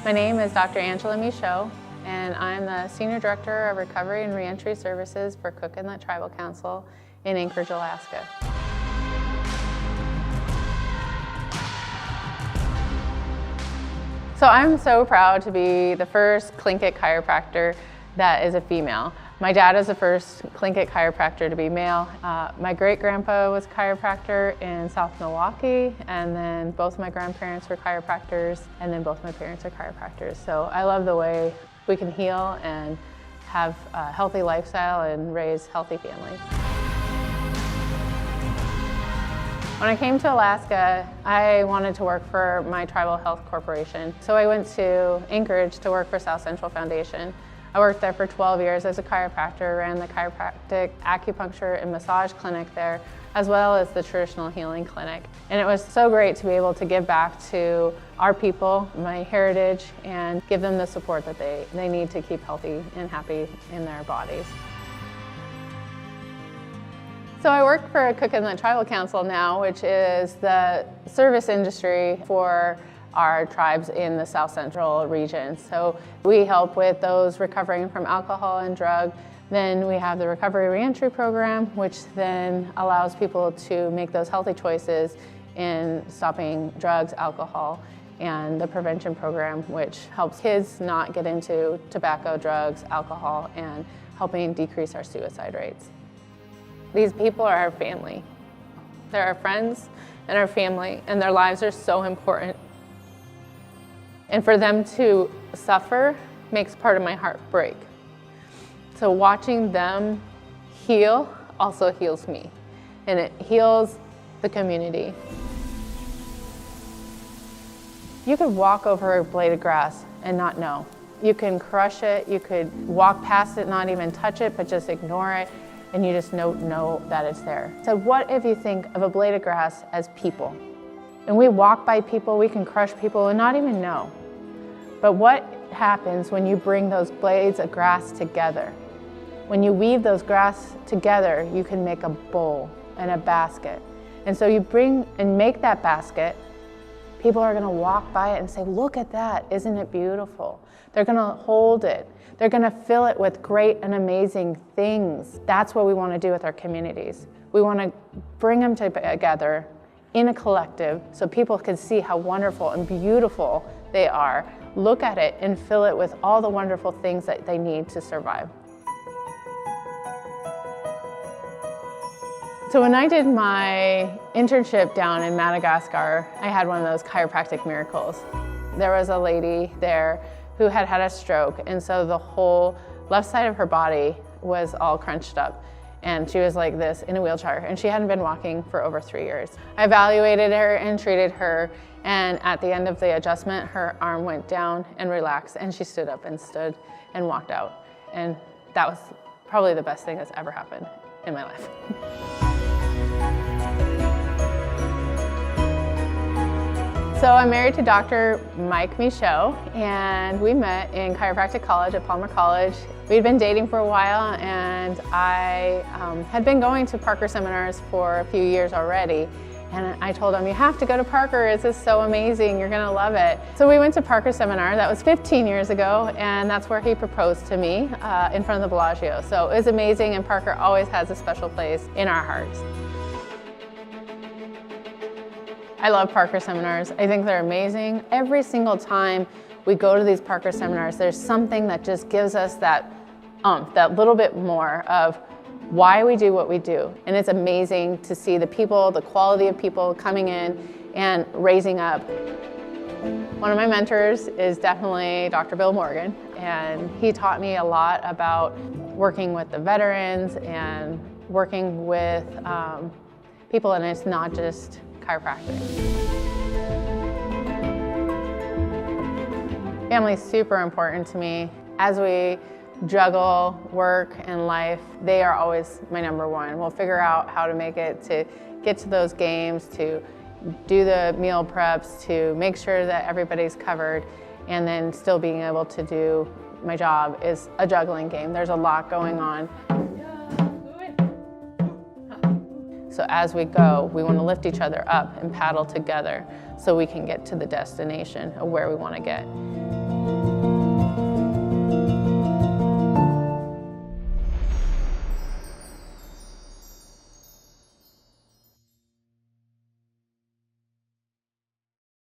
My name is Dr. Angela Michaud, and I'm the Senior Director of Recovery and Reentry Services for Cook Inlet Tribal Council in Anchorage, Alaska. So I'm so proud to be the first Tlingit chiropractor that is a female. My dad is the first Tlingit chiropractor to be male. My great-grandpa was a chiropractor in South Milwaukee, and then both my grandparents were chiropractors, and then both my parents are chiropractors. So I love the way we can heal and have a healthy lifestyle and raise healthy families. When I came to Alaska, I wanted to work for my tribal health corporation. So I went to Anchorage to work for South Central Foundation. I worked there for 12 years as a chiropractor, ran the chiropractic, acupuncture, and massage clinic there, as well as the traditional healing clinic. And it was so great to be able to give back to our people, my heritage, and give them the support that they need to keep healthy and happy in their bodies. So I work for Cook Inlet Tribal Council now, which is the service industry for our tribes in the South Central region. So we help with those recovering from alcohol and drug. Then we have the Recovery Reentry Program, which then allows people to make those healthy choices in stopping drugs, alcohol, and the prevention program, which helps kids not get into tobacco, drugs, alcohol, and helping decrease our suicide rates. These people are our family. They're our friends and our family, and their lives are so important. And for them to suffer makes part of my heart break. So watching them heal also heals me, and it heals the community. You could walk over a blade of grass and not know. You can crush it, you could walk past it, not even touch it, but just ignore it, and you just know that it's there. So what if you think of a blade of grass as people? And we walk by people, we can crush people and not even know. But what happens when you bring those blades of grass together? When you weave those grass together, you can make a bowl and a basket. And so you bring and make that basket, people are gonna walk by it and say, look at that, isn't it beautiful? They're gonna hold it. They're gonna fill it with great and amazing things. That's what we wanna do with our communities. We wanna bring them together in a collective so people can see how wonderful and beautiful they are, look at it and fill it with all the wonderful things that they need to survive. So when I did my internship down in Madagascar, I had one of those chiropractic miracles. There was a lady there who had had a stroke, and so the whole left side of her body was all crunched up. And she was like this in a wheelchair, and she hadn't been walking for over 3 years. I evaluated her and treated her, and at the end of the adjustment, her arm went down and relaxed, and she stood up and walked out. And that was probably the best thing that's ever happened in my life. So I'm married to Dr. Mike Michaud, and we met in chiropractic college at Palmer College. We'd been dating for a while, and I had been going to Parker seminars for a few years already. And I told him, you have to go to Parker, this is so amazing, you're gonna love it. So we went to Parker seminar, that was 15 years ago, and that's where he proposed to me in front of the Bellagio. So it was amazing, and Parker always has a special place in our hearts. I love Parker seminars. I think they're amazing. Every single time we go to these Parker seminars, there's something that just gives us that little bit more of why we do what we do. And it's amazing to see the people, the quality of people coming in and raising up. One of my mentors is definitely Dr. Bill Morgan, and he taught me a lot about working with the veterans and working with people, and it's not just chiropractic. Family is super important to me. As we juggle work and life, they are always my number one. We'll figure out how to make it to get to those games, to do the meal preps, to make sure that everybody's covered, and then still being able to do my job is a juggling game. There's a lot going on. So as we go, we want to lift each other up and paddle together so we can get to the destination of where we want to get.